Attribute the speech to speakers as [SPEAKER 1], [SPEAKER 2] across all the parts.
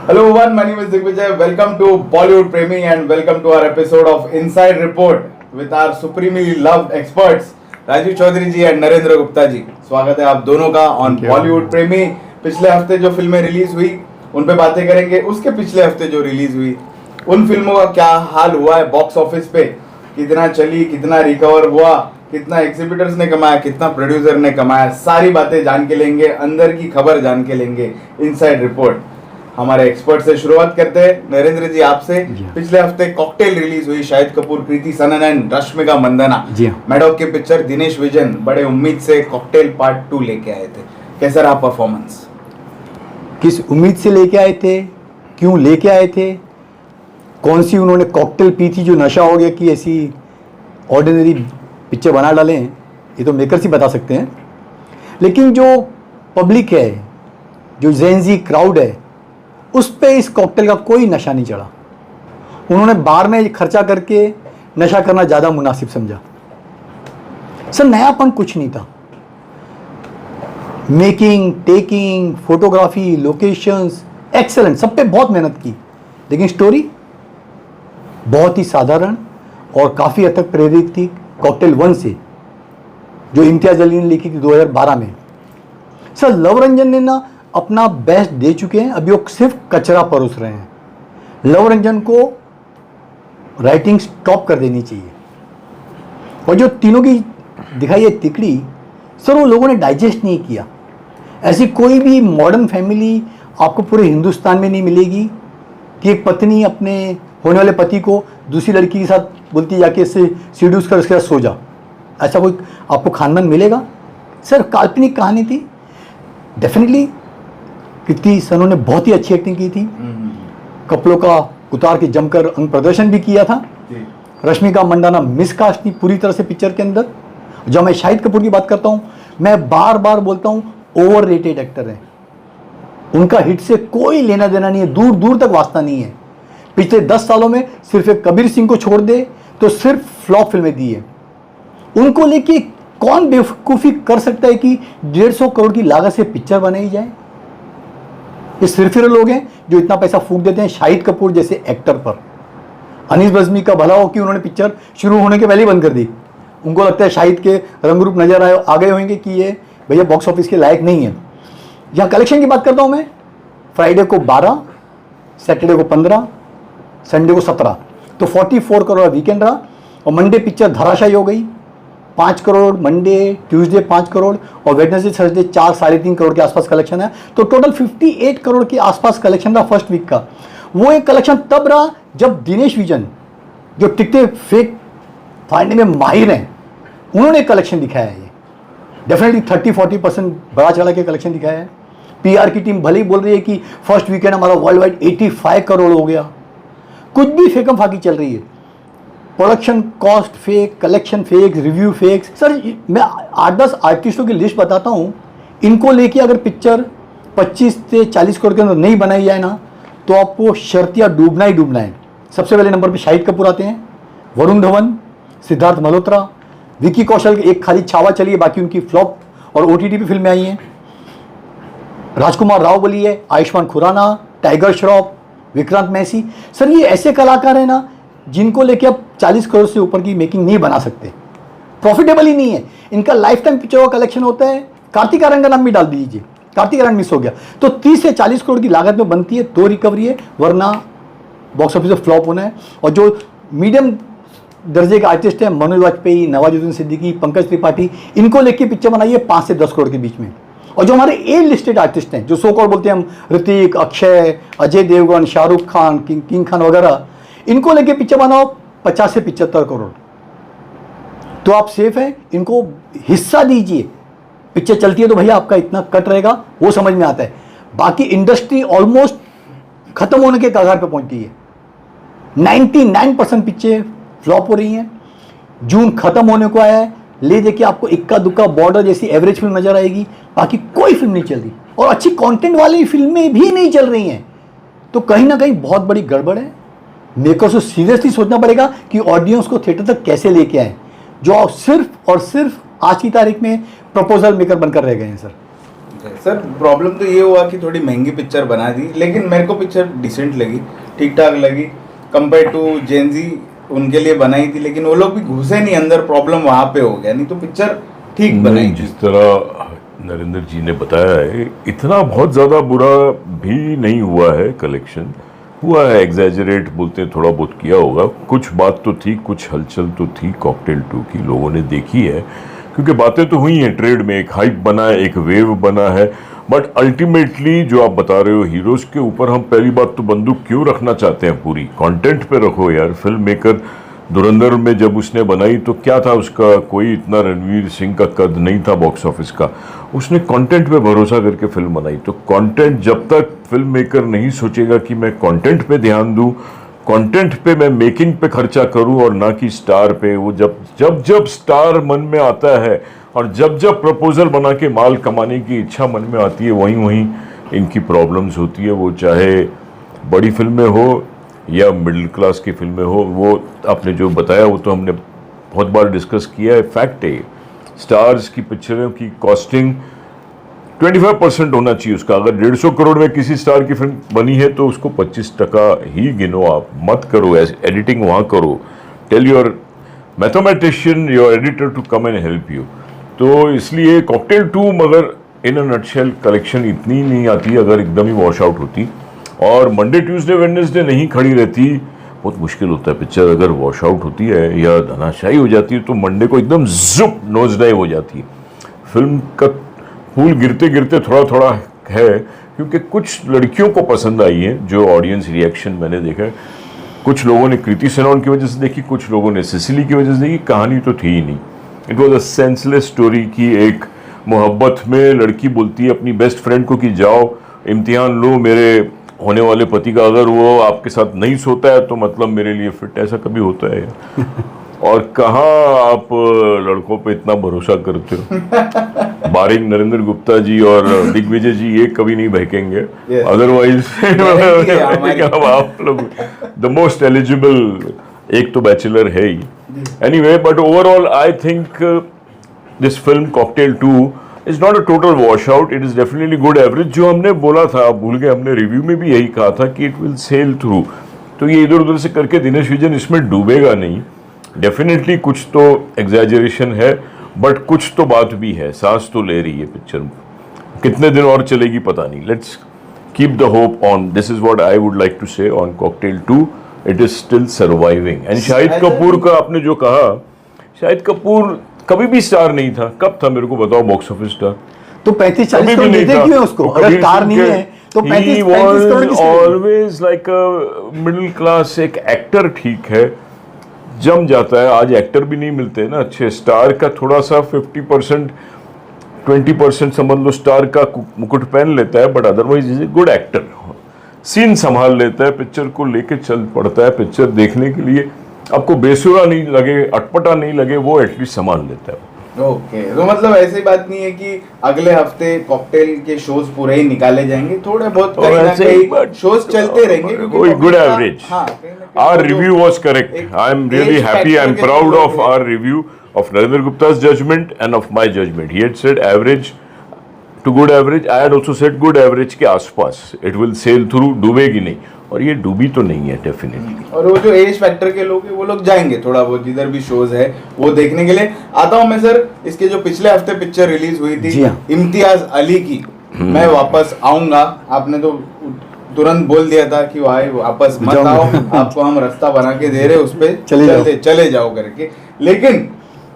[SPEAKER 1] Hello everyone, my name is Digvijay. Welcome to Bollywood Premi and welcome to our episode of Inside Report with our supremely loved experts Rajeev Chaudhary ji and Narendra Gupta ji. स्वागत है आप दोनों का on Bollywood प्रेमी. पिछले हफ्ते जो फिल्में रिलीज हुई उन पे बातें करेंगे. उसके पिछले हफ्ते जो रिलीज हुई उन फिल्मों का क्या हाल हुआ है बॉक्स ऑफिस पे, कितना चली, कितना रिकवर हुआ, कितना एग्जीबिटर्स ने कमाया, कितना प्रोड्यूसर ने कमाया, सारी बातें जान के लेंगे, अंदर की खबर जान के लेंगे. इनसाइड रिपोर्ट हमारे एक्सपर्ट से शुरुआत करते हैं. नरेंद्र जी आपसे, पिछले हफ्ते कॉकटेल रिलीज हुई, शाहिद कपूर, कृति सनन एंड रश्मिका मंदाना. मैडॉक के पिक्चर दिनेश विजन बड़े उम्मीद से कॉकटेल पार्ट 2 लेके आए थे. कैसा रहा परफॉर्मेंस?
[SPEAKER 2] किस उम्मीद से लेके आए थे, क्यों लेके आए थे, कौन सी उन्होंने कॉकटेल पी थी जो नशा हो गया कि ऐसी ऑर्डिनरी पिक्चर बना डाले हैं, ये तो मेकर्स ही बता सकते हैं. लेकिन जो पब्लिक है, जो जेनजी क्राउड है, उस पे इस कॉकटेल का कोई नशा नहीं चढ़ा. उन्होंने बार में खर्चा करके नशा करना ज़्यादा मुनासिब समझा. सर नयापन कुछ नहीं था. Making, taking, photography, locations excellent, सब पे बहुत मेहनत की. लेकिन स्टोरी बहुत ही साधारण और काफ़ी हद तक प्रेरित थी कॉकटेल 1 से, जो इम्तियाज़ अली ने लिखी थी 2012 में. सर लव रंजन ने ना अपना बेस्ट दे चुके हैं, अभी वो सिर्फ कचरा परोस रहे हैं. लव रंजन को राइटिंग स्टॉप कर देनी चाहिए. और जो तीनों की दिखाई है तिकड़ी, सर वो लोगों ने डाइजेस्ट नहीं किया. ऐसी कोई भी मॉडर्न फैमिली आपको पूरे हिंदुस्तान में नहीं मिलेगी कि एक पत्नी अपने होने वाले पति को दूसरी लड़की के साथ बोलती जाके इससे सीड्यूस कर, उसके साथ सो जा. ऐसा कोई आपको खानदान मिलेगा? सर काल्पनिक कहानी थी. डेफिनेटली कृति सनन ने बहुत ही अच्छी एक्टिंग की थी. कपड़ों का उतार के जमकर अंग प्रदर्शन भी किया था. रश्मिका मंदाना मिसकास्ट थी पूरी तरह से पिक्चर के अंदर. जब मैं शाहिद कपूर की बात करता हूँ, मैं बार बार बोलता हूँ ओवर रेटेड एक्टर हैं. उनका हिट से कोई लेना देना नहीं है, दूर दूर तक वास्ता नहीं है. पिछले 10 सालों में सिर्फ एक कबीर सिंह को छोड़ दे तो सिर्फ फ्लॉप फिल्में दी है. उनको लेके कौन बेवकूफ़ी कर सकता है कि 150 करोड़ की लागत से पिक्चर बनाई जाए? ये सिर्फ लोग हैं जो इतना पैसा फूंक देते हैं शाहिद कपूर जैसे एक्टर पर. अनीस बज़मी का भला हो कि उन्होंने पिक्चर शुरू होने के पहले ही बंद कर दी. उनको लगता है शाहिद के रंग रूप नजर आ गए होंगे कि ये भैया बॉक्स ऑफिस के लायक नहीं है. यहाँ कलेक्शन की बात करता हूँ मैं. फ्राइडे को 12, सैटरडे को 15, संडे को 17, तो 44 करोड़ वीकेंड रहा. और मंडे पिक्चर धराशायी हो गई. 5 करोड़ मंडे, ट्यूसडे 5 करोड़ और वेडनेसडे थर्सडे 4-3.5 करोड़ के आसपास कलेक्शन है. तो टोटल 58 करोड़ के आसपास कलेक्शन रहा फर्स्ट वीक का. वो एक कलेक्शन तब रहा जब दिनेश विजन, जो टिकटे फेक फाड़ने में माहिर हैं, उन्होंने कलेक्शन दिखाया है. ये डेफिनेटली 30-40% बड़ा चढ़ा के कलेक्शन दिखाया है. PR की टीम भले ही बोल रही है कि फर्स्ट वीकेंड हमारा वर्ल्ड वाइड 85 करोड़ हो गया. कुछ भी फेकम फाकी चल रही है. Production cost fake, collection fake, review fake. Sir मैं 8-10 आर्टिस्टों की लिस्ट बताता हूँ. इनको लेके अगर पिक्चर 25 से 40 करोड़ के अंदर नहीं बनाई जाए ना, तो आपको शर्तिया डूबना ही डूबना है. सबसे पहले नंबर पे शाहिद कपूर आते हैं, वरुण धवन, सिद्धार्थ मल्होत्रा, विकी कौशल. एक खाली छावा चली है, बाकी उनकी फ्लॉप और OTT पे फिल्में आई हैं. राजकुमार राव बोली है, आयुष्मान खुराना, टाइगर श्रॉफ, विक्रांत मैसी. सर ये ऐसे कलाकार हैं ना जिनको लेके आप 40 करोड़ से ऊपर की मेकिंग नहीं बना सकते. प्रॉफिटेबल ही नहीं है. इनका लाइफ टाइम पिक्चर का कलेक्शन होता है. कार्तिक आर्यन का नाम भी डाल दीजिए, कार्तिक आर्यन मिस हो गया तो 30 से 40 करोड़ की लागत में बनती है तो रिकवरी है, वरना बॉक्स ऑफिस में फ्लॉप होना है. और जो मीडियम दर्जे के आर्टिस्ट हैं, मनोज वाजपेयी, नवाजुद्दीन सिद्दीकी, पंकज त्रिपाठी, इनको लेके पिक्चर बनाइए 5 से 10 करोड़ के बीच में. और जो हमारे ए लिस्टेड आर्टिस्ट हैं, जो सो कॉल्ड बोलते हैं हम, ऋतिक, अक्षय, अजय देवगन, शाहरुख खान, किंग खान वगैरह, इनको लेके पिक्चर बनाओ 50 से 75 करोड़, तो आप सेफ हैं. इनको हिस्सा दीजिए. पिक्चर चलती है तो भैया आपका इतना कट रहेगा, वो समझ में आता है. बाकी इंडस्ट्री ऑलमोस्ट खत्म होने के कगार पे पहुंच गई है. 99% पिक्चर फ्लॉप हो रही हैं. जून खत्म होने को आया है. ले देखिए आपको इक्का दुक्का बॉर्डर जैसी एवरेज फिल्म नजर आएगी, बाकी कोई फिल्म नहीं चल रही. और अच्छी कंटेंट वाली फिल्में भी नहीं चल रही हैं. तो कहीं ना कहीं बहुत बड़ी गड़बड़ है. मेकर्स को सीरियसली सोचना पड़ेगा कि ऑडियंस को थिएटर तक कैसे लेके आए, जो सिर्फ और सिर्फ आज की तारीख में प्रपोजल मेकर बनकर रह गए हैं. सर
[SPEAKER 1] ओके सर, प्रॉब्लम तो ये हुआ कि थोड़ी महंगी पिक्चर बना दी, लेकिन मेरे को पिक्चर डिसेंट लगी, ठीक ठाक लगी कंपेयर टू जेनजी। उनके लिए बनाई थी, लेकिन वो लोग भी घुसे नहीं अंदर, प्रॉब्लम वहां पे हो गया, नहीं तो पिक्चर ठीक बनाई।
[SPEAKER 3] जिस तरह नरेंद्र जी ने बताया है, इतना बहुत ज़्यादा बुरा भी नहीं हुआ है, कलेक्शन हुआ है, एग्जैजरेट बोलते हैं, थोड़ा बहुत किया होगा, कुछ बात तो थी, कुछ हलचल तो थी कॉकटेल 2 की, लोगों ने देखी है, क्योंकि बातें तो हुई हैं ट्रेड में, एक हाइप बना है, एक वेव बना है, बट अल्टीमेटली जो आप बता रहे हो हीरोज के ऊपर हम पहली बात तो बंदूक क्यों रखना चाहते हैं, पूरी कंटेंट पे रखो यार। फिल्म मेकर धुरंधर में जब उसने बनाई तो क्या था उसका, कोई इतना रणवीर सिंह का कद नहीं था बॉक्स ऑफिस का, उसने कंटेंट पे भरोसा करके फिल्म बनाई। तो कंटेंट जब तक फिल्म मेकर नहीं सोचेगा कि मैं कंटेंट पे ध्यान दूं, कंटेंट पे मैं मेकिंग पे खर्चा करूं और ना कि स्टार पे, वो जब स्टार मन में आता है और जब प्रपोजल बना के माल कमाने की इच्छा मन में आती है, वहीं इनकी प्रॉब्लम्स होती है। वो चाहे बड़ी फिल्में हो या मिडिल क्लास की फिल्में हो, वो आपने जो बताया वो तो हमने बहुत बार डिस्कस किया है, फैक्ट है। स्टार्स की पिक्चरों की कॉस्टिंग 25% होना चाहिए उसका। अगर 150 करोड़ में किसी स्टार की फिल्म बनी है तो उसको 25% ही गिनो, आप मत करो एडिटिंग वहाँ करो। Tell your mathematician, your editor to come and help you. तो इसलिए कॉकटेल 2 मगर इन अ नटशेल कलेक्शन इतनी नहीं आती अगर एकदम ही वॉश आउट होती, और मंडे ट्यूसडे वेडनेसडे नहीं खड़ी रहती, बहुत मुश्किल होता है। पिक्चर अगर वॉश आउट होती है या धनाशाही हो जाती है तो मंडे को एकदम जुप नोज डाइव हो जाती है। फिल्म का फूल गिरते गिरते थोड़ा थोड़ा है, क्योंकि कुछ लड़कियों को पसंद आई है, जो ऑडियंस रिएक्शन मैंने देखा है। कुछ लोगों ने कृति सेनन की वजह से देखी, कुछ लोगों ने सिसिली की वजह से देखी। कहानी तो थी ही नहीं, it was a senseless story की एक मोहब्बत में लड़की बोलती है अपनी बेस्ट फ्रेंड को कि जाओ इम्तिहान लो मेरे होने वाले पति का, अगर वो आपके साथ नहीं सोता है तो मतलब मेरे लिए फिट। ऐसा कभी होता है और कहाँ आप लड़कों पे इतना भरोसा करते हो। बारिंग नरेंद्र गुप्ता जी और दिग्विजय जी ये कभी नहीं बहकेंगे, अदरवाइज आप लोग द मोस्ट एलिजिबल एक तो बैचलर है ही। Anyway, but overall I think this film Cocktail 2 is not a total wash out, it is definitely good average. जो हमने बोला था, भूल गए, हमने रिव्यू में भी यही कहा था कि इट विल सेल थ्रू। तो ये इधर उधर से करके दिनेश विजन इसमें डूबेगा नहीं। डेफिनेटली कुछ तो एग्जैजरेशन है, बट कुछ तो बात भी है, सांस तो ले रही है पिक्चर। कितने दिन और चलेगी पता नहीं। Let's keep the hope on, this is what I would like to say on Cocktail 2, it is still surviving. And Shahid Kapoor का आपने जो कहा, शाहिद कपूर कभी भी स्टार नहीं था। कब था मेरे को बताओ बॉक्स ऑफिस स्टार?
[SPEAKER 2] तो 35-40 करोड़ देते क्यों है उसको? अगर स्टार नहीं है तो 35 करोड़ किसके?
[SPEAKER 3] Always like a middle class, एक एक्टर ठीक है, जम जाता है। आज एक्टर भी नहीं मिलते ना अच्छे। स्टार का थोड़ा सा 50% 20% समझ लो स्टार का मुकुट पहन लेता है, but otherwise is a good actor. Scene संभाल लेता है, पिक्चर को लेके चल पड़ता है। पिक्चर देखने के लिए आपको बेसुरा नहीं लगे, अटपटा नहीं लगे, वो एटलीस्ट संभाल लेता है।
[SPEAKER 1] ओके, तो मतलब ऐसी बात नहीं है कि अगले हफ्ते कॉकटेल के शोज पूरे ही निकाले जाएंगे, थोड़े बहुत कहीं ना कहीं शोज चलते रहेंगे, क्योंकि
[SPEAKER 3] good average. Our review was correct. I am really happy. I am proud of our review of Narendra Gupta's judgment and of my judgment. He had said average to good average. I had also said good average के आसपास. It will sail through, डूबेगी नहीं, और ये डूबी तो नहीं है definitely.
[SPEAKER 1] और वो जो एज फैक्टर के लोग हैं वो लोग जाएंगे थोड़ा बहुत, जिधर भी शोज है वो देखने के लिए। आता हूँ मैं सर, इसके जो पिछले हफ्ते पिक्चर रिलीज हुई थी इम्तियाज अली की, मैं वापस आऊंगा, आपने तो तुरंत बोल दिया था कि भाई वापस मत आओ, आपको हम रास्ता बना के दे रहे, उस पर चले जाओ करके। लेकिन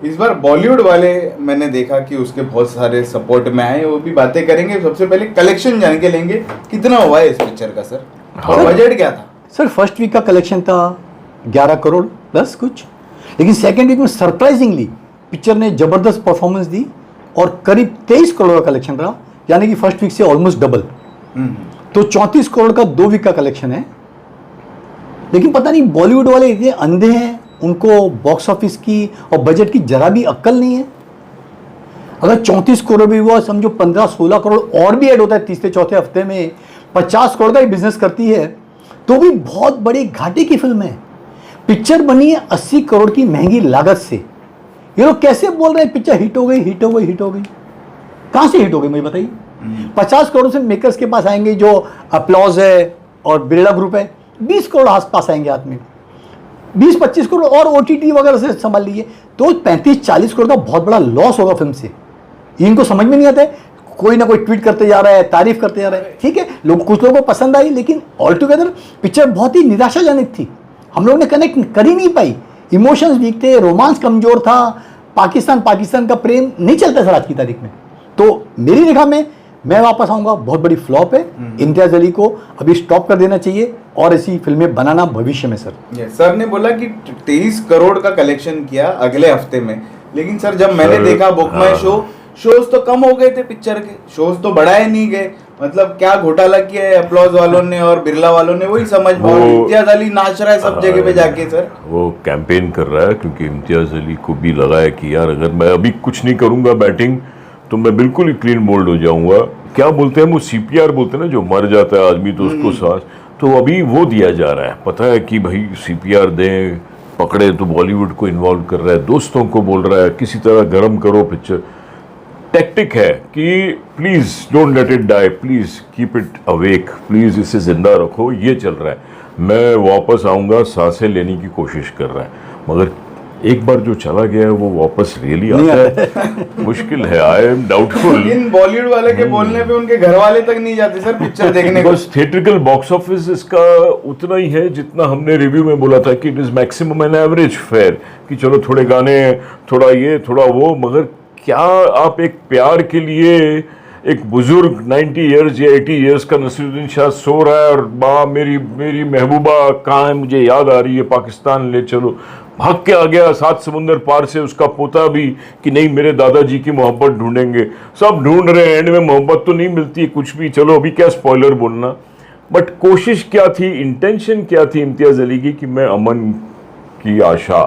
[SPEAKER 1] इस बार बॉलीवुड वाले मैंने देखा कि उसके बहुत सारे सपोर्ट में आए, वो भी बातें करेंगे। सबसे पहले कलेक्शन जान के लेंगे, कितना हुआ है इस पिक्चर का सर, और बजट क्या था?
[SPEAKER 2] सर फर्स्ट वीक का कलेक्शन था 11 करोड़ प्लस कुछ, लेकिन सेकेंड वीक में सरप्राइजिंगली पिक्चर ने जबरदस्त परफॉर्मेंस दी और करीब 23 करोड़ का कलेक्शन रहा, यानी कि फर्स्ट वीक से ऑलमोस्ट डबल। तो 34 करोड़ का 2 वीक का कलेक्शन है। लेकिन पता नहीं बॉलीवुड वाले इतने अंधे हैं, उनको बॉक्स ऑफिस की और बजट की जरा भी अक्ल नहीं है। अगर 34 करोड़ भी हुआ, समझो 15-16 करोड़ और भी ऐड होता है तीसरे चौथे हफ्ते में, 50 करोड़ का ही बिजनेस करती है, तो भी बहुत बड़ी घाटे की फिल्म है। पिक्चर बनी है 80 करोड़ की महंगी लागत से। ये लोग कैसे बोल रहे हैं पिक्चर हिट हो गई, हिट हो गई, हिट हो गई? कहां से हिट हो गई मुझे बताइए। 50 करोड़ से मेकर्स के पास आएंगे, जो अपलॉज है और बिरला ग्रुप है, 20 करोड़ आस पास आएंगे हाथ में, 20-25 करोड़ और OTT वगैरह से संभाल लीजिए, तो 35-40 करोड़ का बहुत बड़ा लॉस होगा फिल्म से। इनको समझ में नहीं आता है, कोई ना कोई ट्वीट करते जा रहा है, तारीफ करते जा रहा है, ठीक है, लोग, कुछ लोगों को पसंद आई, लेकिन ऑल टुगेदर पिक्चर बहुत ही निराशाजनक थी। हम लोग ने कनेक्ट कर ही नहीं पाई, इमोशंस वीक थे, रोमांस कमजोर था, पाकिस्तान का प्रेम नहीं चलता सर आज की तारीख में। तो मेरी निगाह में, मैं वापस आऊंगा, बहुत बड़ी फ्लॉप है। इम्तियाज अली को अभी स्टॉप कर देना चाहिए और ऐसी फिल्में बनाना भविष्य में सर।
[SPEAKER 1] सर ने बोला कि 23 करोड़ का कलेक्शन किया अगले हफ्ते में, लेकिन सर जब मैंने देखा बुक माई शोज तो कम हो गए थे, पिक्चर के शोज तो बढ़ाए नहीं गए। मतलब क्या घोटाला किया है अपलॉज वालों ने और बिरला वालों ने, वही समझ में। इम्तियाज अली नाच रहा है सब जगह पे जाके सर,
[SPEAKER 3] वो कैंपेन कर रहा है, क्योंकि इम्तियाज अली को भी लगा है कि यार अगर मैं अभी कुछ नहीं करूंगा बैटिंग तो मैं बिल्कुल ही क्लीन बोल्ड हो जाऊंगा। क्या बोलते हैं वो, CPR बोलते हैं ना, जो मर जाता है आदमी तो उसको सांस, तो अभी वो दिया जा रहा है। पता है कि भाई CPR दें, पकड़े तो बॉलीवुड को इन्वॉल्व कर रहा है, दोस्तों को बोल रहा है किसी तरह गर्म करो पिक्चर। टैक्टिक है कि please don't let it die, please keep it awake, please इसे जिंदा रखो, ये चल रहा है। मैं वापस आऊंगा, सांसें लेने की कोशिश कर रहा है, मगर एक बार जो चला गया है वो वापस रियली आता है, मुश्किल है। I am doubtful.
[SPEAKER 1] इन बॉलीवुड वाले के बोलने पे उनके घर वाले तक नहीं जाते सर पिक्चर देखने को।
[SPEAKER 3] बस थिएट्रिकल बॉक्स ऑफिस इसका उतना ही है जितना हमने रिव्यू में बोला था कि it is maximum an average fair, कि चलो थोड़े गाने, थोड़ा ये थोड़ा वो, मगर क्या आप एक प्यार के लिए एक बुजुर्ग 90 इयर्स या 80 इयर्स का नसीरुद्दीन शाह सो रहा है और माँ मेरी महबूबा कहाँ है, मुझे याद आ रही है, पाकिस्तान ले चलो, भाग के आ गया 7 समुंदर पार से उसका पोता भी कि नहीं मेरे दादाजी की मोहब्बत ढूंढेंगे, सब ढूंढ रहे हैं, एंड में मोहब्बत तो नहीं मिलती कुछ भी। चलो अभी क्या स्पॉइलर बोलना, बट कोशिश क्या थी, इंटेंशन क्या थी इम्तियाज अली की कि मैं अमन की आशा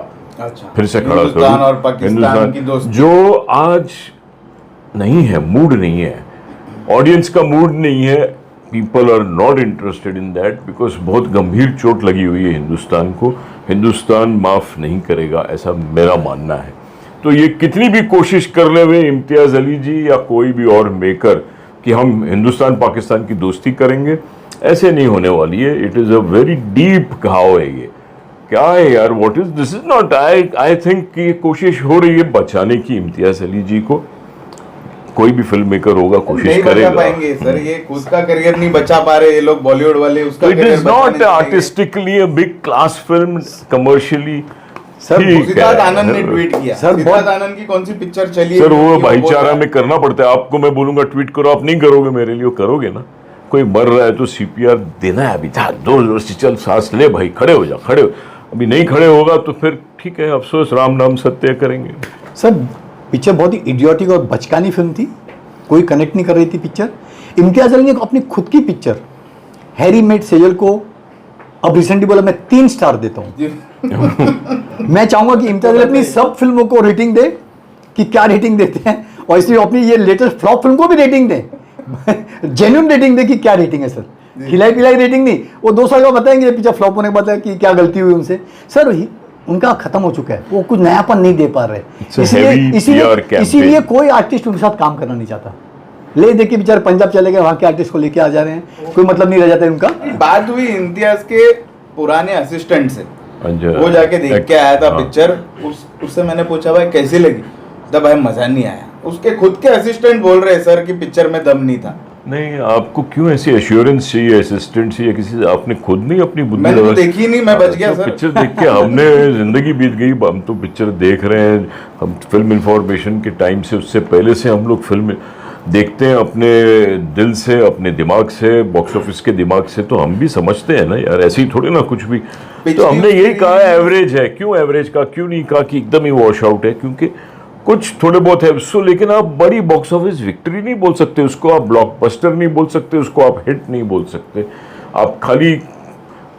[SPEAKER 3] फिर से खड़ा
[SPEAKER 1] हिंदुस्तान और पाकिस्तान की दोस्ती,
[SPEAKER 3] जो आज नहीं है, मूड नहीं है, ऑडियंस का मूड नहीं है, people are not interested in that, because बहुत गंभीर चोट लगी हुई है हिंदुस्तान को, हिंदुस्तान माफ नहीं करेगा, ऐसा मेरा मानना है। तो ये कितनी भी कोशिश कर ले हुए इम्तियाज अली जी या कोई भी और मेकर कि हम हिंदुस्तान पाकिस्तान की दोस्ती करेंगे, ऐसे नहीं होने वाली है। It is a very deep घाव है ये, क्या है यार, what is this, is not, I think कि कोशिश हो रही है बचाने की इम्तियाज अली जी को। कोई भी फिल्म मेकर होगा कोशिश
[SPEAKER 1] नहीं
[SPEAKER 3] करेगा।
[SPEAKER 1] बचा पाएंगे सर, ये खुद का करियर नहीं बचा पा रहे ये लोग बॉलीवुड वाले, उसका
[SPEAKER 3] it is not artistically a big class film, commercially.
[SPEAKER 2] Sir
[SPEAKER 1] Siddharth Anand ने ट्वीट किया,
[SPEAKER 2] सर,
[SPEAKER 1] सिद्धार्थ आनंद की कौन सी पिक्चर चली
[SPEAKER 3] सर वो भाईचारा में करना पड़ता है, आपको मैं बोलूंगा ट्वीट करो, आप नहीं करोगे मेरे लिए, करोगे ना। कोई मर रहा है तो CPR देना है, अभी था 2 वर्ष, चल सांस ले भाई, खड़े हो जा, खड़े हो। अभी नहीं खड़े होगा तो फिर ठीक है, अफसोस, राम नाम सत्य करेंगे।
[SPEAKER 2] सर पिक्चर बहुत ही इडियोटिक और बचकानी फिल्म थी, कोई कनेक्ट नहीं कर रही थी पिक्चर। इम्तियाज अली ने अपनी खुद की पिक्चर हैरी मेट सेजल को अब रिसेंटली बोला मैं 3 स्टार देता हूं। मैं चाहूंगा कि इम्तियाज अली अपनी सब फिल्मों को रेटिंग दे कि क्या रेटिंग देते हैं, और इसलिए अपनी ये लेटेस्ट फ्लॉप फिल्म को भी रेटिंग दे, जेन्युइन रेटिंग दे कि क्या रेटिंग है सर, खिलाई पिलाई रेटिंग नहीं। वो 2 साल का बताएंगे पिक्चर फ्लॉप होने के बाद कि क्या गलती हुई उनसे। सर उनका खत्म हो चुका है, वो कुछ नयापन नहीं दे पा रहे, इसीलिए कोई आर्टिस्ट उनके साथ काम करना नहीं चाहता। ले देखिए बेचारे पंजाब चले गए, वहां के आर्टिस्ट को लेके आ जा रहे हैं, कोई मतलब नहीं रह जाता है उनका।
[SPEAKER 1] बात हुई इम्तियाज के पुराने असिस्टेंट से, वो जाके देख के आया था पिक्चर, उससे मैंने पूछा भाई कैसी लगी, तब भाई मजा नहीं आया। उसके खुद के असिस्टेंट बोल रहे सर कि पिक्चर में दम नहीं था।
[SPEAKER 3] नहीं, आपको क्यों ऐसी एश्योरेंस चाहिए असिस्टेंट से या किसी से, आपने खुद नहीं अपनी बुद्धि
[SPEAKER 1] मैंने तो देखी नहीं, मैं बच गया सर।
[SPEAKER 3] पिक्चर देख के हमने जिंदगी बीत गई, हम तो पिक्चर देख रहे हैं, हम फिल्म इंफॉर्मेशन के टाइम से, उससे पहले से हम लोग फिल्म देखते हैं अपने दिल से, अपने दिमाग से, बॉक्स ऑफिस के दिमाग से, तो हम भी समझते हैं ना यार, ऐसे ही थोड़े ना कुछ भी। तो हमने यही कहा एवरेज है, क्यों एवरेज का, क्यों नहीं कहा कि एकदम ही वॉश आउट है, क्योंकि कुछ थोड़े बहुत है उसको, लेकिन आप बड़ी बॉक्स ऑफिस विक्ट्री नहीं बोल सकते उसको, आप ब्लॉकबस्टर नहीं बोल सकते उसको, आप हिट नहीं बोल सकते। आप खाली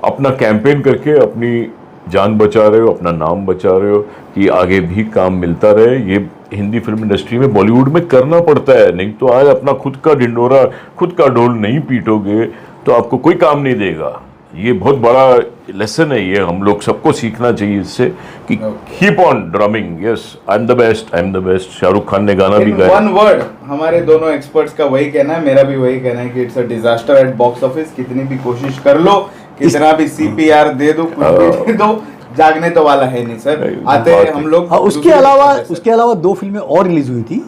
[SPEAKER 3] अपना कैंपेन करके अपनी जान बचा रहे हो, अपना नाम बचा रहे हो कि आगे भी काम मिलता रहे। ये हिंदी फिल्म इंडस्ट्री में, बॉलीवुड में करना पड़ता है, नहीं तो आज अपना खुद का ढिंडोरा, खुद का ढोल नहीं पीटोगे तो आपको कोई काम नहीं देगा। ये बहुत बड़ा लेसन है, ये हम लोग सबको सीखना चाहिए इससे कि keep on drumming, yes I am the best, I am the best. Shahrukh Khan ने गाना भी गाया।
[SPEAKER 1] वन वर्ड, हमारे दोनों एक्सपर्ट्स का वही कहना है, मेरा भी वही कहना है कि it's a disaster at box office. कितनी भी कोशिश कर लो, कितना भी CPR दे दो, कुछ भी दे दो, जागने तो वाला है नहीं सर। आते हैं हम लोग।
[SPEAKER 2] हाँ, उसके अलावा 2 फिल्में और रिलीज हुई थी।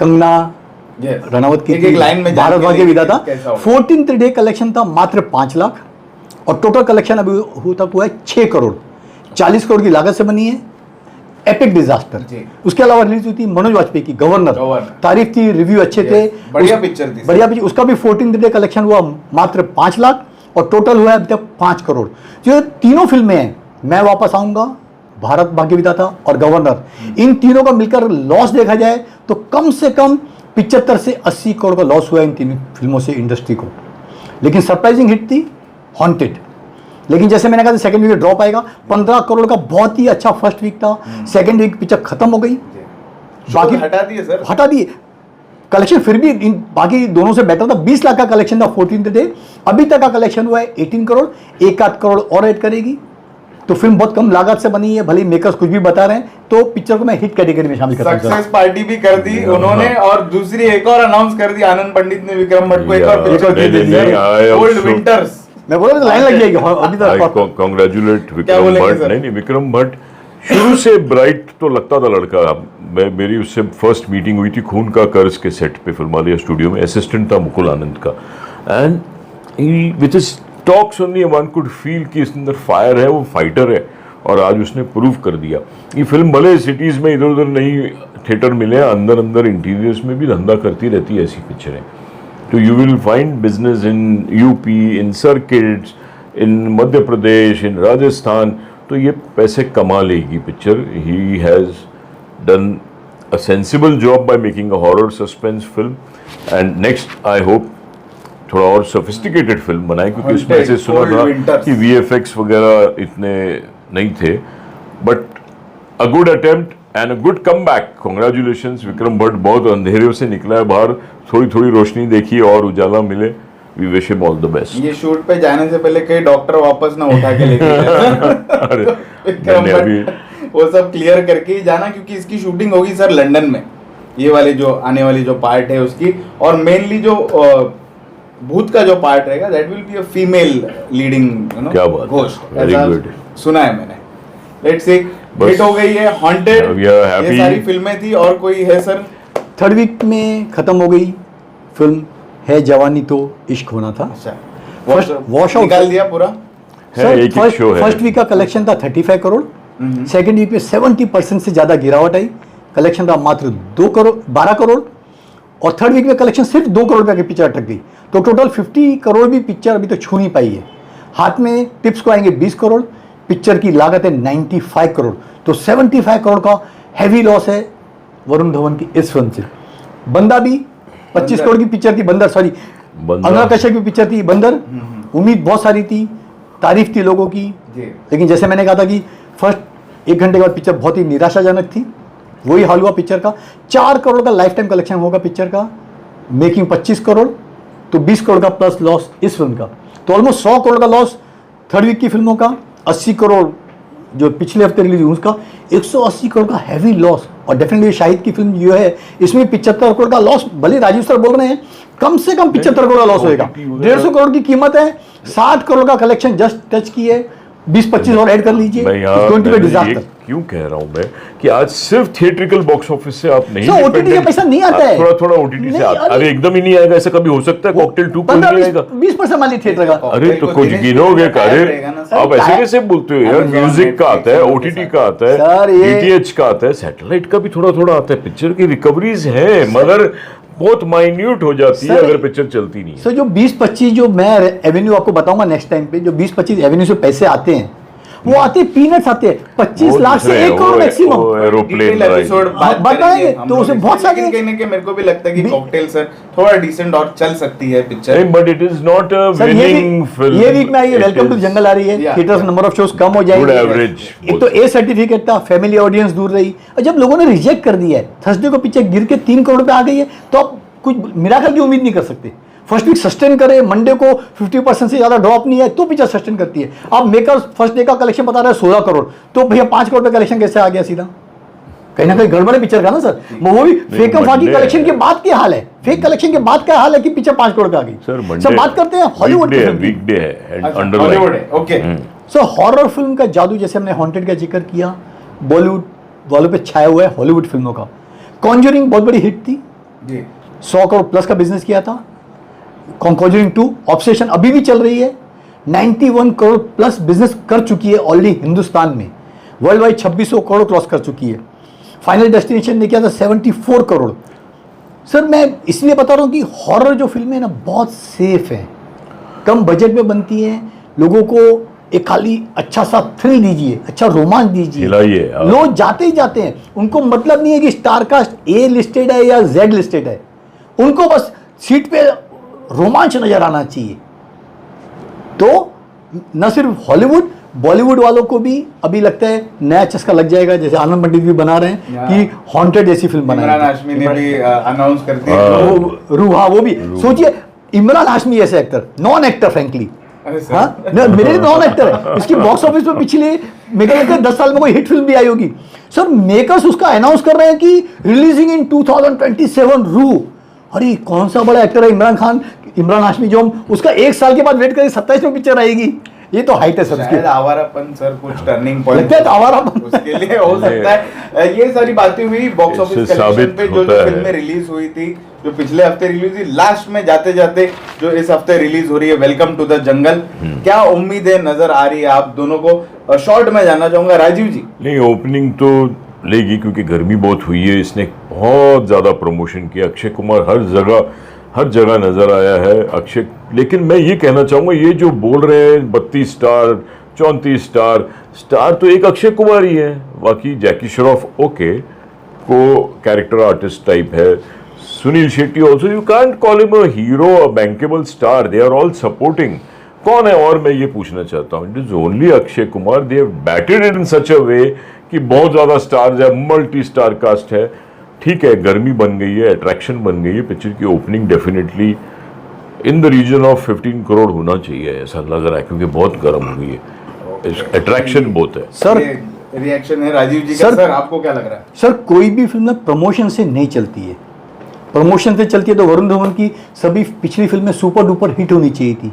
[SPEAKER 2] कंगना रनावत की
[SPEAKER 1] एक लाइन में
[SPEAKER 2] भारत भाग्य विधाता।
[SPEAKER 1] कैसा होगा?
[SPEAKER 2] 14th डे कलेक्शन था मात्र 5 लाख और टोटल कलेक्शन अभी तक हुआ है 6 करोड़। 40 करोड़ की लागत से बनी है। Epic disaster. उसके अलावा रिलीज हुई थी मनोज वाजपेयी की गवर्नर। तारीफ थी, रिव्यू अच्छे थे,
[SPEAKER 1] बढ़िया पिक्चर थी,
[SPEAKER 2] बढ़िया पिक्चर। उसका भी 14th डे कलेक्शन हुआ मात्र 5 लाख और टोटल हुआ है अभी तक 5 करोड़। जो तीनों फिल्में हैं, मैं वापस आऊंगा, भारत भाग्य विधाता और गवर्नर, इन तीनों का मिलकर लॉस देखा जाए तो कम से कम 75 से 80 करोड़ का लॉस हुआ इन तीनों फिल्मों से इंडस्ट्री को। लेकिन सरप्राइजिंग हिट थी हॉन्टेड। लेकिन जैसे मैंने कहा था सेकंड वीक में ड्रॉप आएगा। 15 करोड़ का बहुत ही अच्छा फर्स्ट वीक था। सेकंड वीक पिक्चर खत्म हो गई,
[SPEAKER 1] बाकी हटा दिए सर,
[SPEAKER 2] हटा दिए। कलेक्शन फिर भी बाकी दोनों से बेटर था। 20 लाख का कलेक्शन था 14th डे। अभी तक का कलेक्शन हुआ है 18 करोड़। 1 करोड़ और ऐड करेगी तो फिल्म बहुत कम लागत से बनी है। भले ही मेकर्स कुछ भी बता रहे हैं, तो पिक्चर को मैं हिट कैटेगरी में शामिल करता हूं।
[SPEAKER 1] सक्सेस पार्टी भी कर दी उन्होंने, और दूसरी एक और अनाउंस कर दी आनंद पंडित ने, विक्रम भट्ट को एक और पिक्चर दे दी, ओल्ड विंटर्स।
[SPEAKER 2] मैं बोल रहा था लाइन लग जाएगी अभी तक।
[SPEAKER 3] कांग्रेचुलेट विक्रम भट्ट। नहीं, विक्रम भट्ट शुरू से ब्राइट तो लगता था लड़का। मेरी उससे फर्स्ट मीटिंग हुई थी खून का कर्ज के सेट पे फिल्मालिया स्टूडियो में, असिस्टेंट था मुकुल आनंद का। And with his talks only one could feel कि इसके अंदर फायर है, वो फाइटर है, और आज उसने प्रूव कर दिया। ये फिल्म भले सिटीज़ में इधर उधर नहीं थिएटर मिले, अंदर अंदर इंटीरियर्स में भी धंधा करती रहती है ऐसी पिक्चरें। तो you will find business in UP, in circuits, in Madhya Pradesh, in Rajasthan, तो ये पैसे कमा लेगी picture. He has done a sensible job by making a horror suspense film, and next I hope थोड़ा और सोफिस्टिकेटेड फिल्म बनाए, क्योंकि उसमें ऐसे सुना था कि VFX वगैरह इतने नहीं थे। But a good attempt and a good come back. Congratulations Vikram Bhatt, बहुत अंधेरे से निकला है बाहर, थोड़ी थोड़ी रोशनी देखी और उजाला मिले। We wish him all the best.
[SPEAKER 1] ये शूट पे जाने से पहले कई डॉक्टर वापस ना उठा के लेके
[SPEAKER 3] अरे
[SPEAKER 1] विक्रम भट्ट वो सब क्लियर करके ही जाना, क्योंकि इसकी शूटिंग होगी सर लंदन में, ये वाली जो आने वाली जो पार्ट है उसकी। और मेनली जो भूत का जो पार्ट रहेगा, that will be a female leading, you know,
[SPEAKER 3] क्या बात,
[SPEAKER 1] घोस्ट,
[SPEAKER 3] वेरी
[SPEAKER 1] ऐसा
[SPEAKER 3] गुड
[SPEAKER 1] सुना है मैंने। लेट्स सी, हिट हो गई है हॉन्टेड, ये सारी फिल्में थी। और कोई है सर?
[SPEAKER 2] थर्ड वीक में खत्म हो गई फिल्म है जवानी तो इश्क होना था।
[SPEAKER 1] अच्छा,
[SPEAKER 2] वॉश आउट
[SPEAKER 1] निकाल दिया पूरा।
[SPEAKER 3] है, एक शो है।
[SPEAKER 2] फर्स्ट वीक का कलेक्शन था 35 करोड़। सेकंड वीक में 70% से ज्यादा गिरावट आई। कलेक्शन था मात्र 12 करोड़ और थर्ड वीक में कलेक्शन सिर्फ 2 करोड़ रुपए की पिक्चर अटक गई। तो टोटल 50 करोड़ भी पिक्चर अभी तक छू नहीं पाई है। हाथ में टिप्स को आएंगे 20 करोड़। पिक्चर की लागत है 95 करोड़। तो 75 करोड़ का हैवी लॉस है वरुण धवन की इस फिल्म से। बंदा भी 25 करोड़ की पिक्चर थी, बंदर, सॉरी अनुराग कश्यप की पिक्चर थी बंदर। उम्मीद बहुत सारी थी, तारीफ थी लोगों की, लेकिन जैसे मैंने कहा था कि फर्स्ट 1 घंटे के बाद पिक्चर बहुत ही निराशाजनक थी। वही हाल हुआ पिक्चर का। 4 करोड़ का लाइफ टाइम कलेक्शन होगा पिक्चर का, मेकिंग 25 करोड़, तो 20 करोड़ का प्लस लॉस इस फिल्म का। तो ऑलमोस्ट 100 करोड़ का लॉस थर्ड वीक की फिल्मों का, 80 करोड़ जो पिछले हफ्ते रिलीज हुई उसका, 180 करोड़ का हैवी लॉस। और डेफिनेटली शाहिद की फिल्म जो है इसमें 75 करोड़ का लॉस। भले राजीव सर बोल रहे हैं कम से कम 75 करोड़ का लॉस होगा। 150 करोड़ की कीमत है, 60 करोड़ का कलेक्शन जस्ट टच की है। 20-25 और ऐड कर लीजिए,
[SPEAKER 3] डिजास्टर। क्यों कह रहा हूं मैं कि आज सिर्फ थिएट्रिकल बॉक्स ऑफिस से आप नहीं,
[SPEAKER 2] ओटीटी का पैसा नहीं आता है,
[SPEAKER 3] थोड़ा ओटीटी से आता है। अरे एकदम ही नहीं आएगा, ऐसा कभी हो सकता है? कॉकटेल 2 को नहीं आएगा,
[SPEAKER 2] 20% मान लीजिए थिएटर का।
[SPEAKER 3] अरे तो कुछ गिनोगे? अरे आप ऐसे कैसे बोलते हो यार? म्यूजिक का आता है, ओटीटी का आता है, डीटीएच का आता है, सैटेलाइट का भी थोड़ा थोड़ा आता है। पिक्चर की रिकवरीज है मगर बहुत माइन्यूट हो जाती है अगर पिक्चर चलती नहीं है।
[SPEAKER 2] सर जो 20-25 जो मैं एवेन्यू आपको बताऊंगा नेक्स्ट टाइम पे, जो 20-25 एवेन्यू से पैसे आते हैं वो आते पीनट्स आते हैं। 25 लाख से 1 करोड़ मैक्सिमम
[SPEAKER 1] एरोप्लेन एपिसोड
[SPEAKER 2] बताएंगे तो उसे बहुत सारे
[SPEAKER 1] कहने के मेरे को भी लगता है कि कॉकटेल सर थोड़ा डिसेंट और चल सकती है picture,
[SPEAKER 3] but it is not a winning film.
[SPEAKER 2] ये वीक में आई है वेलकम टू जंगल आ रही है, थिएटर्स नंबर ऑफ शोज कम हो जाएंगे। एक तो ए सर्टिफिकेट था, फैमिली ऑडियंस दूर रही, और जब लोगों ने रिजेक्ट कर दिया है, थर्सडे को पिक्चर गिर के 3 करोड़ पे आ गई है, तो आप कुछ मिराकल की उम्मीद नहीं कर सकते। फर्स्ट वीक सस्टेन करे, मंडे को 50% से ज़्यादा ड्रॉप नहीं है तो पिक्चर सस्टेन करती है। अब मेकर्स फर्स्ट डे का कलेक्शन बता रहा है 16 करोड़, तो भैया 5 करोड़ का कलेक्शन कैसे आ गया सीधा? कहीं ना कहीं गड़बड़ है पिक्चर का ना सर। वो भी फेक फाकी कलेक्शन के बाद क्या हाल है, फेक कलेक्शन के बाद क्या हाल है कि पिक्चर 5 करोड़ का आ गई। सर बात करते हैं हॉलीवुड की,
[SPEAKER 3] वीकडे है,
[SPEAKER 1] हॉलीवुड है, ओके।
[SPEAKER 2] सो हॉरर फिल्म का जादू, जैसे हमने हॉन्टेड का जिक्र किया, बॉलीवुड वालों पे छाया हुआ है हॉलीवुड फिल्मों का। कॉन्जरिंग बहुत बड़ी हिट थी, 100 करोड़ प्लस का बिजनेस किया था। कॉन्जरिंग 2 ऑब्सेशन अभी भी चल रही है, 91 करोड़ प्लस बिजनेस कर चुकी है ऑलरेडी हिंदुस्तान में। वर्ल्ड वाइड 2600 करोड़ क्रॉस कर चुकी है। फाइनल डेस्टिनेशन ने किया था 74 करोड़। सर मैं इसलिए बता रहा हूँ कि हॉरर जो फिल्में ना बहुत सेफ है, कम बजट में बनती हैं, लोगों को एक खाली अच्छा सा थ्रिल दीजिए, अच्छा रोमांच दीजिए, लोग जाते ही जाते हैं। उनको मतलब नहीं है कि स्टार कास्ट ए लिस्टेड है या जेड लिस्टेड है, उनको बस सीट पे रोमांच नजर आना चाहिए। तो न सिर्फ हॉलीवुड, बॉलीवुड वालों को भी अभी लगता है नया चस्का लग जाएगा, जैसे आनंद पंडित भी बना रहे हैं कि हॉन्टेड जैसी फिल्म बनाएंगे।
[SPEAKER 1] इमरान हाशमी ने भी अनाउंस कर दिया,
[SPEAKER 2] रूहा, वो भी सोचिए इमरान हाशमी ऐसे एक्टर, नॉन एक्टर फ्रेंकली, हाँ मेरे लिए नॉन एक्टर है। इसकी बॉक्स ऑफिस में पिछले मेरे को लगता है 10 साल में कोई हिट फिल्म भी आई होगी। सर मेकर्स उसका अनाउंस कर रहे हैं कि रिलीजिंग इन 2027 रू। अरे कौन सा बड़ा एक्टर है इमरान हाशमी, जो हम उसका 1 साल के बाद वेट करें 27 में पिक्चर आएगी। ये तो हाइट है सर।
[SPEAKER 1] शायद आवारापन सर कुछ टर्निंग पॉइंट
[SPEAKER 2] लगता है, आवारापन
[SPEAKER 1] उसके लिए हो सकता है। ये सारी बातें हुई बॉक्स ऑफिस कलेक्शन पे, जो फिल्में रिलीज हुई थी, जो पिछले हफ्ते रिलीज हुई, लास्ट में जाते जाते जो इस हफ्ते रिलीज हो रही है वेलकम टू द जंगल, क्या उम्मीदें नजर आ रही है आप दोनों को? शॉर्ट में जानना चाहूंगा राजीव जी।
[SPEAKER 3] नहीं, ओपनिंग तो लेगी क्योंकि गर्मी बहुत हुई है, इसने बहुत ज्यादा प्रमोशन किया। अक्षय कुमार हर जगह नजर आया है अक्षय। लेकिन मैं ये कहना चाहूंगा, ये जो बोल रहे हैं 32 स्टार 34 स्टार तो एक अक्षय कुमार ही है। बाकी जैकी श्रॉफ ओके को कैरेक्टर आर्टिस्ट टाइप है, Sunil Shetty also, you can't call him a hero, a bankable star, they are all supporting. कौन है? और मैं ये पूछना चाहता हूँ, it is only Akshay Kumar, they have batted it in such a way कि बहुत ज्यादा स्टार्स है, मल्टी स्टार कास्ट है। ठीक है, गर्मी बन गई है, अट्रैक्शन बन गई है, पिक्चर की opening definitely in the region of 15 crore होना चाहिए, ऐसा लग रहा है, क्योंकि बहुत गर्म हो गई है, अट्रैक्शन बहुत है।
[SPEAKER 2] सर
[SPEAKER 1] रिएक्शन है राजीव जी का। सर आपको क्या लग रहा है?
[SPEAKER 2] सर कोई भी फिल्म प्रमोशन से नहीं चलती है, प्रमोशन से चलती है तो वरुण धवन की सभी पिछली फिल्में सुपर डुपर हिट होनी चाहिए थी।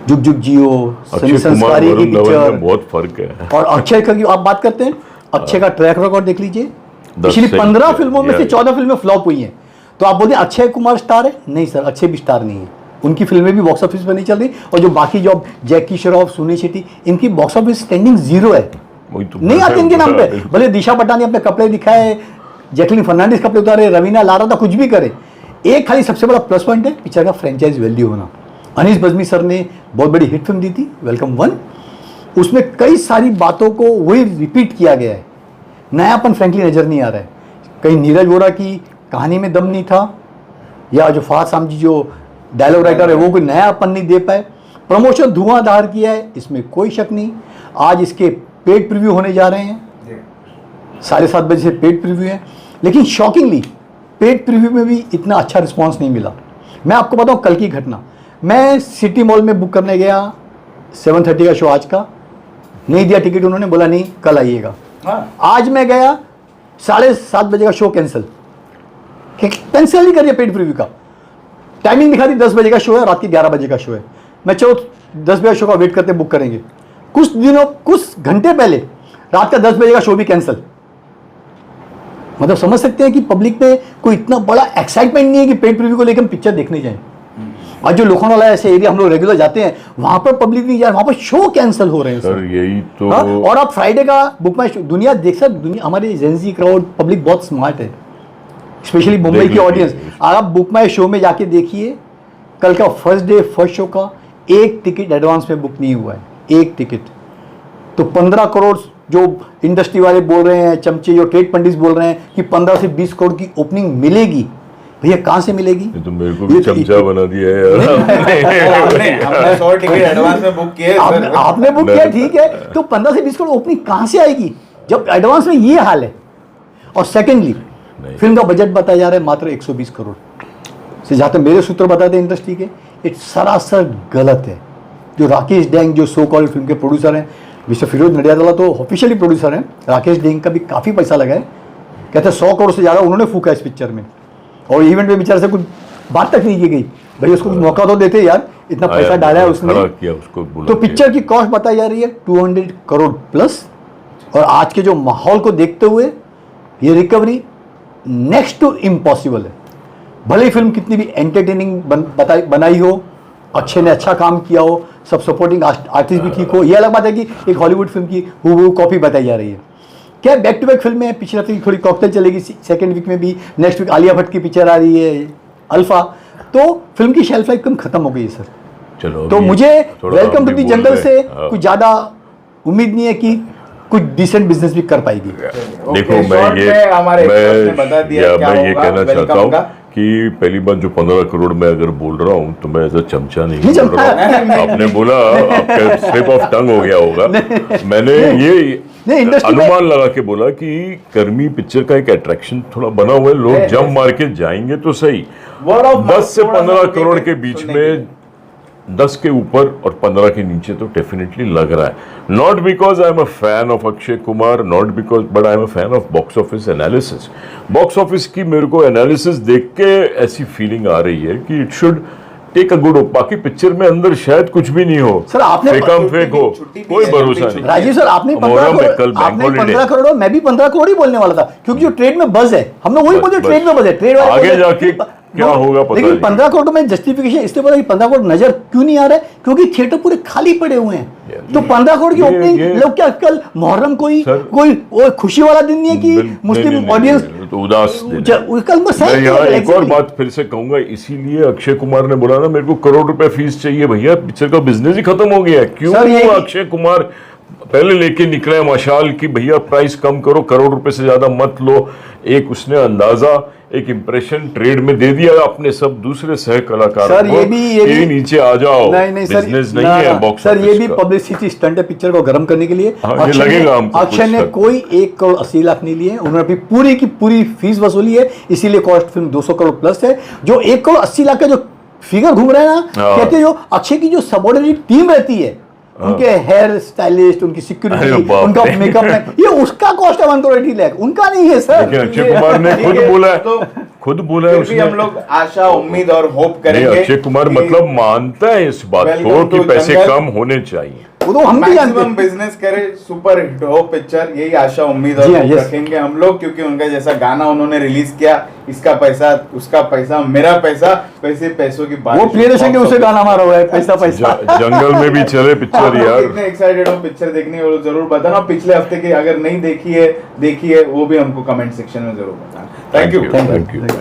[SPEAKER 2] जुग जुग जियो, संस्कारी की पिक्चर,
[SPEAKER 3] बहुत फर्क है।
[SPEAKER 2] और अक्षय की आप बात करते हैं, अक्षय का ट्रैक रिकॉर्ड देख लीजिए, पिछली 15 फिल्मों में से 14 फिल्में फ्लॉप हुई हैं। तो आप बोलते हैं अक्षय कुमार स्टार है? नहीं सर, अक्षय भी स्टार नहीं है, उनकी फिल्में भी बॉक्स ऑफिस पर नहीं चल रही। और जो बाकी जो जैकी श्रॉफ, सुनील शेट्टी, इनकी बॉक्स ऑफिस स्टैंडिंग 0 है, नहीं आती इनके नाम पे। भले दिशा पटानी अपने कपड़े दिखाए, जैकलिन फर्नांडिस कपड़े उतारे, रवीना लारा था, कुछ भी करे, एक खाली सबसे बड़ा प्लस पॉइंट है पिक्चर का फ्रेंचाइज वैल्यू होना। अनीस बज्मी सर ने बहुत बड़ी हिट फिल्म दी थी वेलकम 1, उसमें कई सारी बातों को वही रिपीट किया गया है, नयापन फ्रेंकली नजर नहीं आ रहा है। कहीं नीरज वोरा की कहानी में दम नहीं था, या जो फहद सामजी जो डायलॉग राइटर है वो कोई नयापन नहीं दे पाए। प्रमोशन धुआंधार किया है, इसमें कोई शक नहीं। आज इसके पेड प्रीव्यू होने जा रहे हैं, 7:30 बजे से पेड प्रीव्यू है, लेकिन शॉकिंगली पेड प्रीव्यू में भी इतना अच्छा रिस्पॉन्स नहीं मिला। मैं आपको बताऊं कल की घटना, मैं सिटी मॉल में बुक करने गया 7:30 का शो आज का, नहीं दिया टिकट उन्होंने, बोला नहीं कल आइएगा। आज मैं गया 7:30 बजे का शो कैंसिल नहीं करिए, पेड प्रीव्यू का टाइमिंग दिखा दी 10 बजे का शो है, रात के 11 बजे का शो है। मैं चलो 10 बजे शो का वेट करते बुक करेंगे, कुछ घंटे पहले रात का 10 बजे का शो भी कैंसिल। मतलब समझ सकते हैं कि पब्लिक में कोई इतना बड़ा एक्साइटमेंट नहीं है कि पेड प्रीव्यू को लेकर हम पिक्चर देखने जाएं। आज जो लोखंडवाला ऐसे एरिया हम लोग रेगुलर जाते हैं, वहां पर पब्लिक नहीं जाए, वहां पर शो कैंसिल हो रहे हैं
[SPEAKER 3] सर। यही तो
[SPEAKER 2] हाँ? और आप फ्राइडे का बुक माई शो, दुनिया देख सर, दुनिया हमारी जेंजी क्राउड पब्लिक बहुत स्मार्ट है, स्पेशली मुंबई की ऑडियंस। आप बुक माई शो में जाके देखिए, कल का फर्स्ट डे फर्स्ट शो का एक टिकट एडवांस में बुक नहीं हुआ है, एक टिकट। तो 15 करोड़ जो इंडस्ट्री वाले बोल रहे हैं, चमचे जो ट्रेड पंडित बोल रहे हैं कि 15 से 20 करोड़ की ओपनिंग मिलेगी, भैया कहाँ से मिलेगी?
[SPEAKER 3] ये तो मेरे को भी चमचा बना दिया है
[SPEAKER 1] हमने 100 टिकट एडवांस में बुक किए,
[SPEAKER 2] आपने बुक किया, ठीक है, तो 15 से 20 करोड़ ओपनिंग कहाँ से आएगी जब एडवांस में ये हाल है? और सेकेंडली फिल्म का बजट बताया जा रहा है मात्र 120 करोड़। से जहाँ तक मेरे सूत्र बताते हैं इंडस्ट्री के, ये सरासर गलत है। जो राकेश डेंग जो सो कॉल्ड फिल्म के प्रोड्यूसर हैं, मिस्टर फिरोज नडियादवाला तो ऑफिशियली प्रोड्यूसर हैं, राकेश डेंग का भी काफ़ी पैसा लगा है, कहते हैं 100 करोड़ से ज़्यादा उन्होंने फूका इस पिक्चर में, और इवेंट में बेचारे से कुछ बात तक नहीं की गई, भाई उसको मौका तो देते यार, इतना पैसा डाला है उसने।
[SPEAKER 3] किया उसको
[SPEAKER 2] तो पिक्चर की कॉस्ट बताई जा रही है 200 करोड़ प्लस, और आज के जो माहौल को देखते हुए ये रिकवरी नेक्स्ट टू इम्पॉसिबल है। भले ही फिल्म कितनी भी एंटरटेनिंग बनाई हो, अक्षय ने अच्छा काम किया हो, सब सपोर्टिंग आर्टिस्ट भी ठीक हो, ये अलग बात है कि एक हॉलीवुड फिल्म की हूबहू कॉपी बताई जा रही है। क्या बैक टू बैक फिल्म है, पिछले हफ्ते की थोड़ी कॉकटेल चलेगी, सेकंड वीक में भी, नेक्स्ट वीक आलिया भट्ट की पिक्चर आ रही है अल्फा, तो फिल्म की शेल्फ लाइफ कम खत्म हो गई है सर।
[SPEAKER 3] चलो
[SPEAKER 2] तो मुझे वेलकम टू दी
[SPEAKER 3] बोल
[SPEAKER 2] जंगल
[SPEAKER 3] रहे
[SPEAKER 2] से
[SPEAKER 3] हैं।
[SPEAKER 2] कुछ ज़्यादा उम्मीद नहीं है कि कुछ डिसेंट बिजनेस भी कर पाएगी।
[SPEAKER 3] देखो
[SPEAKER 1] Okay, short में हमारे experts ने बता दिया क्या
[SPEAKER 3] मैं ये
[SPEAKER 1] होगा
[SPEAKER 3] कहना
[SPEAKER 1] welcome
[SPEAKER 3] चाहता हूँ
[SPEAKER 1] का।
[SPEAKER 3] कि पहली बात जो 15 करोड़ में अगर बोल रहा हूँ तो मैं ऐसा चमचा नहीं
[SPEAKER 2] नहीं
[SPEAKER 3] बोल रहा
[SPEAKER 2] चमचा।
[SPEAKER 3] हूँ। आपने बोला आपका स्लिप ऑफ टंग हो गया होगा। मैंने ये
[SPEAKER 2] नहीं, इंडस्ट्री में-
[SPEAKER 3] अनुमान लगा के बोला कि कर्मी पिक्चर का एक अट्रैक्शन थोड़ा बना हुआ है, लोग जंप मार के जाएंगे तो सही।
[SPEAKER 1] Word of mouth
[SPEAKER 3] 10 से
[SPEAKER 1] थोड़ा
[SPEAKER 3] 15
[SPEAKER 1] सा
[SPEAKER 3] करोड़
[SPEAKER 1] देखे
[SPEAKER 3] के बीच
[SPEAKER 1] सुनने
[SPEAKER 3] में 10 के ऊपर और 15 के नीचे तो डेफिनेटली लग रहा है। Not because I am a fan of Akshay Kumar, not because, but I am a fan of box office analysis. Box office की मेरे को एनालिसिस देख के ऐसी फीलिंग आ रही है कि it should take a good. बाकी पिक्चर में अंदर शायद कुछ भी नहीं हो,
[SPEAKER 2] सर, आपने
[SPEAKER 3] फेकम फेक हो,
[SPEAKER 1] छुट्टी भी
[SPEAKER 3] कोई
[SPEAKER 1] है,
[SPEAKER 3] भरोसा
[SPEAKER 1] लंबी
[SPEAKER 3] नहीं।
[SPEAKER 2] राजीव सर, आपने 15
[SPEAKER 3] मोहर्रम है,
[SPEAKER 2] करोड़,
[SPEAKER 3] कल बैंक
[SPEAKER 2] आपने
[SPEAKER 3] हॉलिडे।
[SPEAKER 2] 15 करोड़, मैं भी 15 करोड़ ही बोलने वाला था, क्योंकि जो ट्रेड में बज है, हमने वही
[SPEAKER 3] बस,
[SPEAKER 2] बोले
[SPEAKER 3] बस।
[SPEAKER 2] ट्रेड में बज है, ट्रेड वाले
[SPEAKER 3] आगे
[SPEAKER 2] बोले
[SPEAKER 3] जाके
[SPEAKER 2] कि
[SPEAKER 3] क्या होगा पता
[SPEAKER 2] लेकिन
[SPEAKER 3] नहीं।
[SPEAKER 2] 15 करोड़ का मैं जस्टिफिकेशन इसलिए बोला कि 15 करोड़ नजर क्यों नहीं आ रहा है, क्योंकि थिएटर पूरे खाली पड़े हुए हैं। तो 15 करोड़ की
[SPEAKER 3] ये-
[SPEAKER 2] ओपनिंग,
[SPEAKER 3] ये-
[SPEAKER 2] लोग क्या कल मुहर्रम कोई
[SPEAKER 3] सर,
[SPEAKER 2] कोई वो खुशी वाला दिन नहीं है कि
[SPEAKER 3] नहीं,
[SPEAKER 2] मुस्लिम
[SPEAKER 3] नहीं,
[SPEAKER 2] ऑडियंस
[SPEAKER 3] नहीं, तो उदास दिन है।
[SPEAKER 2] कल मैं
[SPEAKER 3] मैं यहाँ एक और बात फिर से कहूंगा, इसीलिए अक्षय कुमार ने बोला ना मेरे को करोड़ रुपए फीस चाहिए। भैया पिक्चर का बिजनेस ही खत्म हो गया है। क्यों
[SPEAKER 2] सर, ये-
[SPEAKER 3] अक्षय कुमार पहले लेके निकले हैं मशाल की भैया प्राइस कम करो, करोड़ रुपए से ज्यादा मत लो। एक उसने अंदाजा, एक इंप्रेशन ट्रेड में दे दिया अपने सब दूसरे सह कलाकारों
[SPEAKER 2] सर, ये भी
[SPEAKER 3] नीचे आ जाओ।
[SPEAKER 2] नहीं सर,
[SPEAKER 3] बिजनेस नहीं
[SPEAKER 2] ना,
[SPEAKER 3] है
[SPEAKER 2] ना,
[SPEAKER 3] बॉक्स
[SPEAKER 2] सर, ये
[SPEAKER 3] ऑफिस
[SPEAKER 2] भी
[SPEAKER 3] का।
[SPEAKER 2] पब्लिसिटी स्टंट है पिक्चर को गर्म करने के लिए।
[SPEAKER 3] हाँ, ये
[SPEAKER 2] अक्षय ने-
[SPEAKER 3] लगेगा हमको
[SPEAKER 2] अक्षय
[SPEAKER 3] कुछ
[SPEAKER 2] ने
[SPEAKER 3] तक।
[SPEAKER 2] कोई 1 करोड़ 80 लाख नहीं लिए, उन्होंने अपनी पूरी की पूरी फीस वसूली है, इसीलिए कॉस्ट फिल्म 200 करोड़ प्लस है। जो 1 करोड़ 80 लाख का जो फिगर घूम रहा है ना,
[SPEAKER 3] हाँ।
[SPEAKER 2] कहते हैं जो अक्षय की जो सबऑर्डिनेट टीम रहती है, उनके हेयर स्टाइलिस्ट, उनकी
[SPEAKER 3] अरे
[SPEAKER 2] सिक्योरिटी,
[SPEAKER 3] बाप
[SPEAKER 2] उनका
[SPEAKER 3] रे।
[SPEAKER 2] मेकअप, ये उसका कॉस्ट है 1 करोड़ 80 लाख, उनका नहीं है सर।
[SPEAKER 3] लेकिन अक्षय कुमार ने खुद
[SPEAKER 1] ये
[SPEAKER 3] बोला है,
[SPEAKER 1] तो
[SPEAKER 3] खुद बोला है
[SPEAKER 1] फिर भी
[SPEAKER 3] उसने।
[SPEAKER 1] हम लोग आशा उम्मीद और होप
[SPEAKER 3] नहीं,
[SPEAKER 1] करेंगे।
[SPEAKER 3] अक्षय कुमार
[SPEAKER 1] कि
[SPEAKER 3] मतलब मानता है इस बात को
[SPEAKER 1] Welcome
[SPEAKER 3] कि
[SPEAKER 1] to
[SPEAKER 3] पैसे
[SPEAKER 1] जंगल।
[SPEAKER 3] कम होने चाहिए।
[SPEAKER 2] वो तो हम भी जानते
[SPEAKER 1] मैक्सिमम
[SPEAKER 2] हैं।
[SPEAKER 1] बिजनेस करे, सुपर हिट हो पिक्चर, यही आशा उम्मीद और
[SPEAKER 2] जी हाँ,
[SPEAKER 1] होप
[SPEAKER 2] yes।
[SPEAKER 1] रखेंगे हम लोग, क्योंकि उनका जैसा गाना उन्होंने रिलीज किया, इसका पैसा उसका पैसा मेरा पैसा, वैसे पैसों की बात।
[SPEAKER 2] वो प्रियदर्शन के उसे गाना मारा हुआ है, पैसा पैसा।
[SPEAKER 3] जंगल में भी चले पिक्चर यार।
[SPEAKER 1] कितने एक्साइटेड हो पिक्चर देखने के, वो जरूर बताना। पिछले हफ्ते की अगर नहीं देखी है वो भी हमको कमेंट सेक्शन में जरूर बताना। Thank you.
[SPEAKER 3] Thank you.